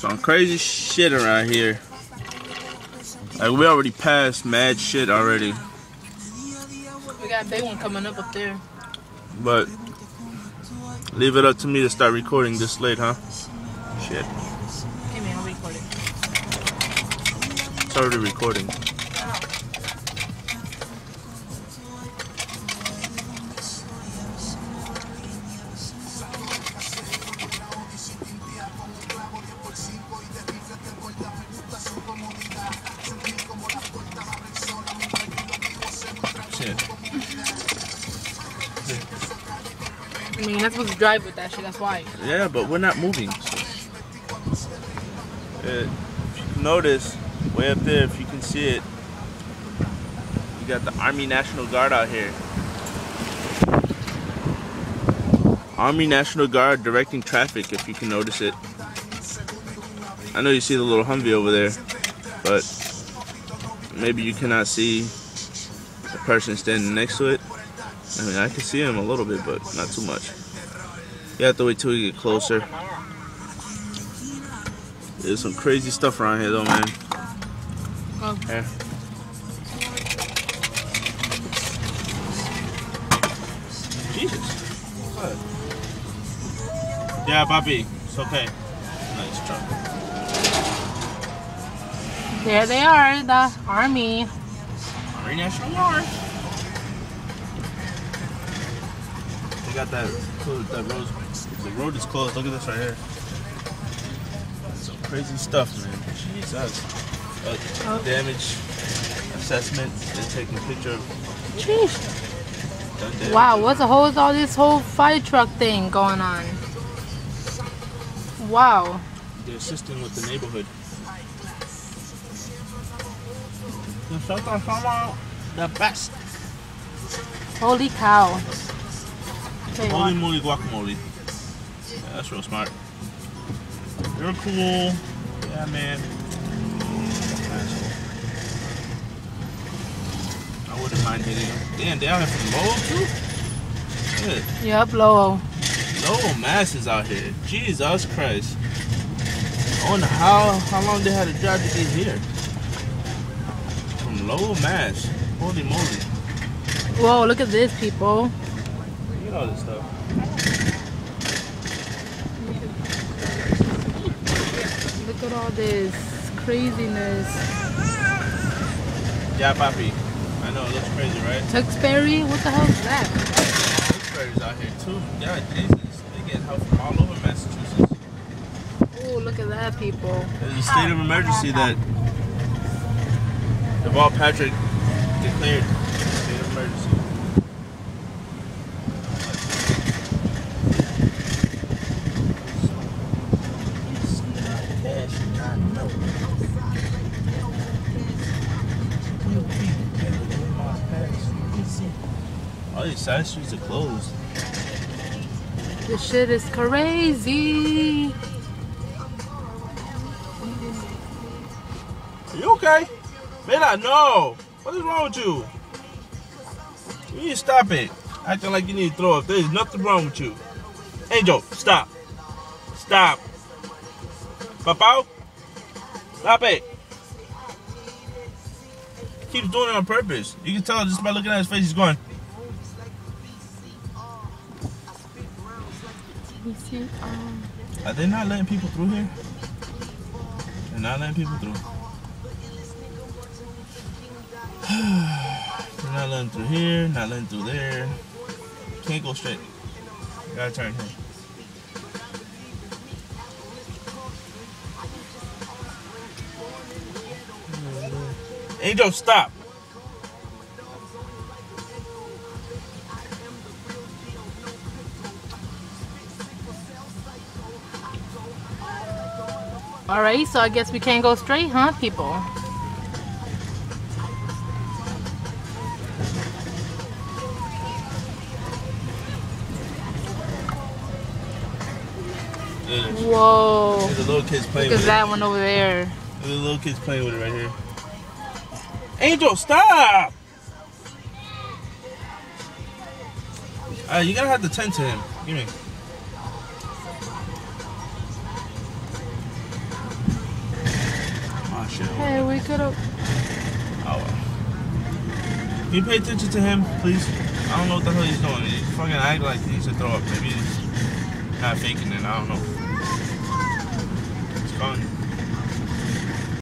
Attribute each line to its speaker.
Speaker 1: Some crazy shit around here. Like, we already passed mad shit already.
Speaker 2: We got a big one coming up there.
Speaker 1: But leave it up to me to start recording this late, huh? Shit.
Speaker 2: Give me, I'll record it.
Speaker 1: It's already recording.
Speaker 2: I mean, you're not supposed to drive with that shit, that's why.
Speaker 1: Yeah, but we're not moving. So. If you can notice, way up there, if you can see it, you got the Army National Guard out here. Army National Guard directing traffic, if you can notice it. I know you see the little Humvee over there, but maybe you cannot see the person standing next to it. I mean, I can see him a little bit, but not too much. You have to wait till we get closer. There's some crazy stuff around here, though, man.
Speaker 2: Oh.
Speaker 1: Yeah. Jesus. What? Yeah, Bobby. It's okay. Nice truck.
Speaker 2: There they are, the Army.
Speaker 1: Army National Guard. They got that road. The road is closed. Look at this right here. Some crazy stuff, man. Jesus. Damage assessment and taking a picture of.
Speaker 2: Jeez. Wow, what's all this whole fire truck thing going on? Wow.
Speaker 1: They're assisting with the neighborhood. The best.
Speaker 2: Holy cow.
Speaker 1: Holy moly guacamole. Yeah, that's real smart. You're cool. Yeah, man. I wouldn't mind hitting them. Damn, they out here from Lowell too? Good.
Speaker 2: Yep, Lowell.
Speaker 1: Lowell masses out here. Jesus Christ. I wonder how long they had to drive to get here. From Lowell, Mass. Holy moly.
Speaker 2: Whoa, look at this, people.
Speaker 1: Look at all this stuff.
Speaker 2: Look at all this craziness.
Speaker 1: Yeah, Papi. I know, it looks crazy, right?
Speaker 2: Tewksbury? What the hell is that?
Speaker 1: Tewksbury's out here too. God, Jesus. They get help from all over Massachusetts.
Speaker 2: Oh, look at that, people.
Speaker 1: There's a state of emergency that Deval Patrick declared state of emergency. All these side streets are closed.
Speaker 2: This shit is crazy.
Speaker 1: Are you okay? Mela, no! What is wrong with you? You need to stop it. Acting like you need to throw up. There is nothing wrong with you. Angel, stop. Stop. Papa? Stop it. He keeps doing it on purpose. You can tell just by looking at his face, he's going. Are they not letting people through here? They're not letting people through. They're not letting through here, not letting through there. Can't go straight. You gotta turn here. Angel, stop.
Speaker 2: Alright, so I guess we can't go straight, huh, people? Whoa.
Speaker 1: There's the little kids playing
Speaker 2: Look
Speaker 1: with
Speaker 2: at that one over there.
Speaker 1: There's the little kids playing with it right here. Angel, stop! You're gonna have to tend to him. Give me. shit.
Speaker 2: Hey, we could have.
Speaker 1: Oh well. Can you pay attention to him, please? I don't know what the hell he's doing. He fucking act like he needs to throw up. Maybe he's not faking it. I don't know. It's fun.